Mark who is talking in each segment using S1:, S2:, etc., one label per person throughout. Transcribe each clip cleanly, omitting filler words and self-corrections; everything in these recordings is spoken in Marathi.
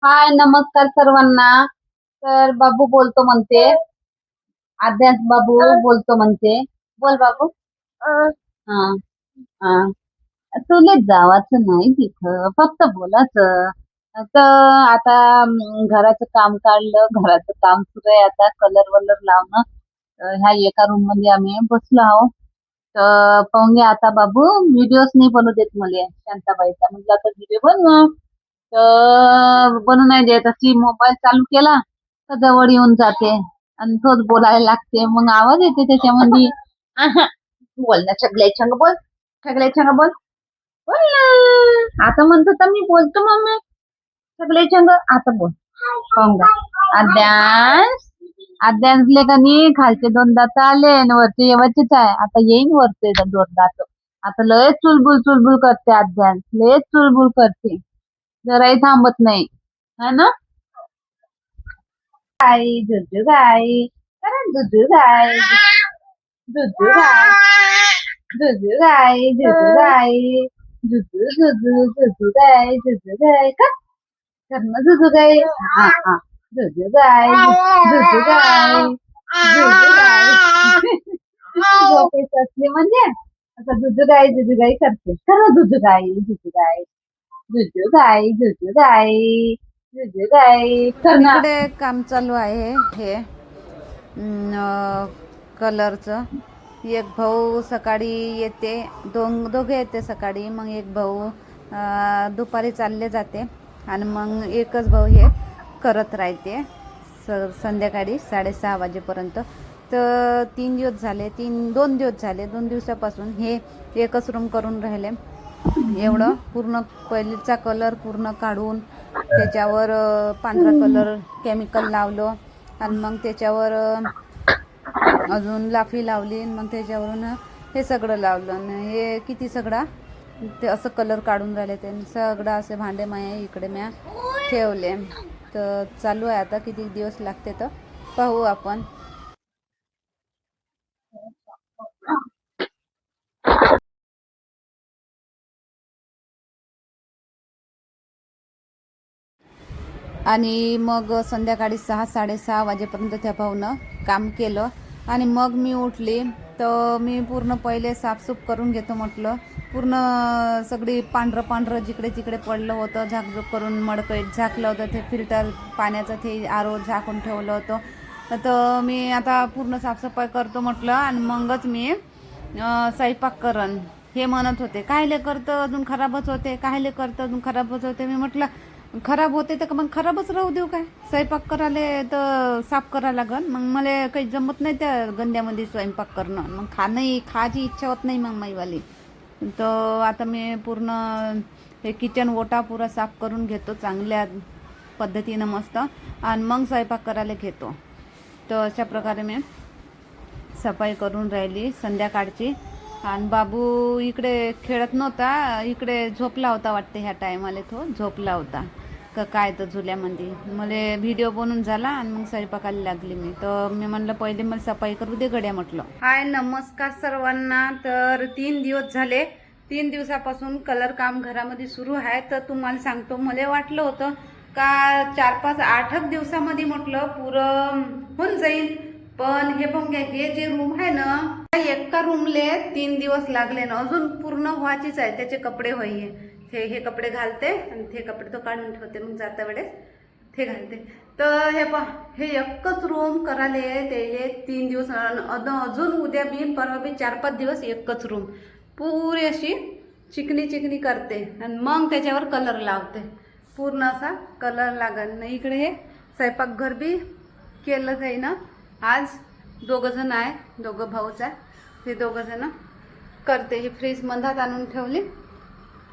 S1: हाय, नमस्कार सर्वांना. तर बाबू बोलतो म्हणते, अभ्यास बाबू बोलतो म्हणते. बोल बाबू. हा. हा. तुले जावाचं नाही तिथं, फक्त बोलायचं. तर आता घराचं काम काढलं, घराचं काम सुरू आहे, आता कलर वलर लावणं. ह्या एका रूम मध्ये आम्ही बसलो आहो. तर पाहून घ्या आता बाबू, व्हिडिओच नाही बनवू देत मला शांताबाईचा. म्हटलं आता व्हिडिओ बनव. तर बनू नाही देत. अशी मोबाईल चालू केला तर जवळ येऊन जाते आणि तोच बोलायला लागते, मग आवाज येते त्याच्यामध्ये. आहा. बोल ना सगळ्याच्या संग बोल. सगळ्याच्या संग बोल. बोल ना. आता म्हणतो तर मी बोलतो मम्मी सगळ्याच्या संग. आता बोल. पाहून घ्या. अभ्यास. अभ्यासले का नाही, खालचे दोन दात आले आणि वरचे येवाचेच आहे. आता येईन वरचे दोन दात. आता लय चुलबुल चुलबुल करते अभ्यास, लय चुलबुल करते, जराही थांबत नाही. है ना. गाई जुजू गाई. करा जुजू गाई. जुजू गाई. जुजू गाई. जुजू गाई. जुजू जुजू जुजू गाई. जुजू गाई का. करणं जुजू गाई. हा हा. जुजू गाई. जुजू गाई. जुजू गाई. झोपेत असली म्हणजे आता जुजू गाई करते. खरं जुजू गाई. जुजू गाई. जुजू गाई. जुजू गाई. जुजू गाई करणार.
S2: इकडे काम चालू आहे हे कलरचं. एक भाऊ सकाळी येते, दोघे येते सकाळी, मग एक भाऊ दुपारी चालले जाते आणि मग एकच भाऊ हे करत राहते संध्याकाळी 6:30 वाजेपर्यंत. तर 3 दिवस झाले, 2 दिवसापासून हे एकच रूम करून राहिले. एवढं पूर्ण पहिलीचा कलर पूर्ण काढून त्याच्यावर पांढरा कलर केमिकल लावलं आणि मग त्याच्यावर अजून लाफी लावली, मग त्याच्यावरून हे सगळं लावलं आणि हे किती सगळा ते असं कलर काढून राहिले. ते सगळं असे भांडे माया इकडे म्या ठेवले. तर चालू आहे आता, किती दिवस लागते तर पाहू आपण. आणि मग संध्याकाळी 6-6:30 वाजेपर्यंत त्या भाऊनं काम केलं आणि मग मी उठली. तर मी पूर्ण पहिले साफसूफ करून घेतो म्हटलं. पूर्ण सगळी पांढरं पांढरं जिकडे तिकडे पडलं होतं, झाकझूक करून मडकईत झाकलं होतं. ते फिल्टर पाण्याचं ते आरो झाकून ठेवलं होतं. तर मी आता पूर्ण साफसफाई करतो म्हटलं आणि मगच मी स्वयंपाक करण. हे म्हणत होते कायले करतं अजून खराबच होते, कायले करतं अजून खराबच होते. मी म्हटलं खराब होते तर मग खराबच राहू देऊ काय, स्वयंपाक करायला तर साफ करायला लागन. मग मला काही जमत नाही त्या गंद्यामध्ये स्वयंपाक करणं, मग खायची इच्छा होत नाही मग माईवाली. तर आता मी पूर्ण हे किचन ओटा पुरा साफ करून घेतो चांगल्या पद्धतीनं मस्त आणि मग स्वयंपाक करायला घेतो. तर अशा प्रकारे मी सफाई करून राहिली संध्याकाळची. आणि बाबू इकडे खेळत नव्हता, इकडे झोपला होता वाटते. ह्या टायमाला तो झोपला होता का काय तर झुल्यामध्ये. मला व्हिडिओ बनवून झाला आणि मग स्वयंपाकाला लागली मी. तर मी म्हणलं पहिले मला सफाई करू दे गड्या म्हटलं. हाय, नमस्कार सर्वांना. तर 3 दिवस झाले, 3 दिवसापासून कलर काम घरामध्ये सुरू आहे. तर तुम्हाला सांगतो, मला वाटलं होतं का 4-5-8 दिवसामध्ये म्हटलं पुरं होऊन जाईल. पण हे पण हे जे रूम आहे ना, एका रूमले 3 दिवस लागले ना, अजून पूर्ण व्हायचीच आहे. त्याचे कपडे होईये, हे कपडे घालते आणि ते कपडे तो काढून ठेवते, मग जाता वेळेस ते घालते. तर हे एकच रूम कराले ते 3 दिवस. अजून उद्या बी परवा बी 4-5 दिवस एकच रूम पुरी अशी चिकनी चिकनी करते आणि मग त्याच्यावर कलर लावते. पूर्ण असा कलर लागल ना. इकडे हे स्वयंपाकघर बी केलं जाई ना. आज 2 जण आहे, 2 भाऊच आहे. हे 2 जण करते. ही फ्रीज मधात आणून ठेवली.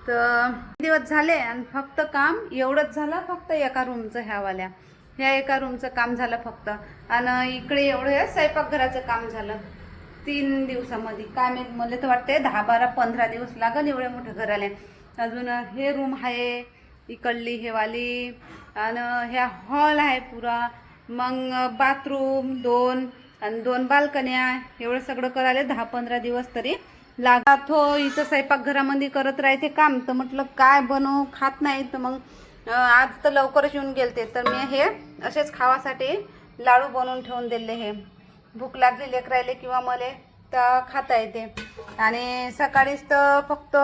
S2: तर दिवस झाले आणि फक्त काम एवढंच झालं, फक्त एका रूमचं ह्या एका रूमचं काम झालं फक्त. आणि इकडे एवढं स्वयंपाकघराचं काम झालं 3 दिवसामध्ये. काय मला तर वाटते 10-12-15 दिवस लागल एवढ्या मोठ्या घराला. अजून हे रूम आहे इकडली हेवाली आणि ह्या हॉल आहे पुरा. मग बाथरूम 2 आणि 2 बाल्कन्या, एवढं सगळं करायला 10-15 दिवस तरी लागतो. इथं स्वयंपाकघरामध्ये करत राहते काम. तर म्हटलं काय बनवू, खात नाही. तर मग आज तर लवकरच येऊन गेलते, तर मी हे असेच खावासाठी लाडू बनवून ठेवून दिले. हे भूक लागली लेकरायले किंवा मले तर खाता येते. आणि सकाळीच तर फक्त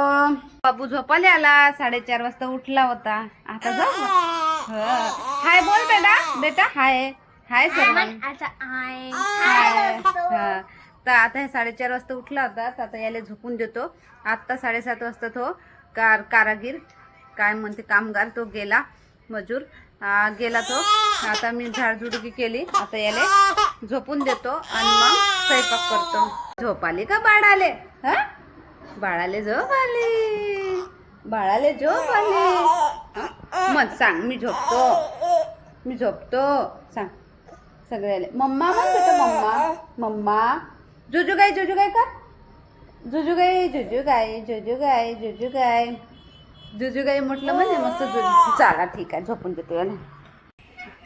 S2: बाबू झोपाले आला, 4:30 वाजता उठला होता. आता जाऊ. हाय बोल बेटा, बेटा हाय हाय सर्वांना. हाय. तर आता हे 4:30 वाजता उठला होता, तर आता याला झोपून देतो. आत्ता 7:30 वाजता तो कारागीर काय म्हणते कामगार तो गेला, मजूर गेला तो. आता मी झाडझुडकी केली, आता याला झोपून देतो आणि मग स्वयंपाक करतो. झोप आली का बाळाले? हा बाळाले झोप आली, बाळाले झोप आली. मग सांग मी झोपतो, मी झोपतो सांग सगळ्याले. मम्मा मग बेटा मम्मा मम्मा. जुजूगाई जुजूगाई का? जुजूगाई जुजूगाई जुजूगाई जुजूगाई जुजूगाई म्हटलं म्हणजे मस्त चला ठीक आहे झोपून देतो याला.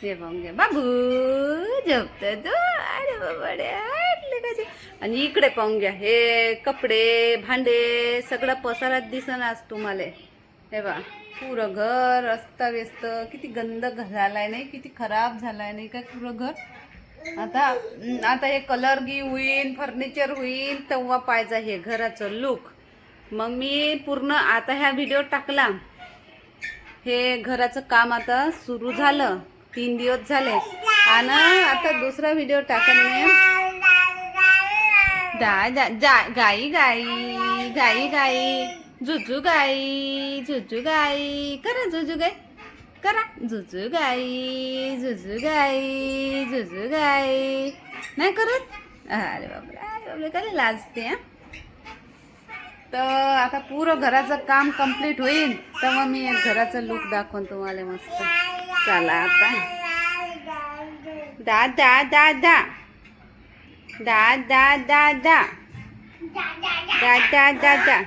S2: हे बघ बाबू झोपतो तो. अरे बाबा रे. आणि इकडे पाहून घ्या, हे कपडे भांडे सगळं पसारात दिसन आज तुम्हाला. हे बा पुरं घर अस्ताव्यस्त, किती गंद झालाय नाही, किती खराब झालाय नाही का पुरं घर. आता हे कलर गी होईल, फर्निचर होईल तेव्हा पाहिजे हे घराचं लुक. मग मी पूर्ण आता ह्या व्हिडिओ टाकला, हे घराचं काम आता सुरू झालं, 3 दिवस झाले. आणि आता दुसरा व्हिडिओ टाकन मी. गाई गाई गाई गाई जुजू गाई जुजू गाई करा, जुजू गाई करा, जुजू गाई जुजू गाई जुजू गाई नाही करत. अरे बापरे, अरे बापरे काय लाजते. तर आता पुरं घराचं काम कंप्लीट होईल तेव्हा मी घराचं लुक दाखवून तुम्हाला मस्त. चला आता दा दा दा दा दा दा दा दा दा दा दा दा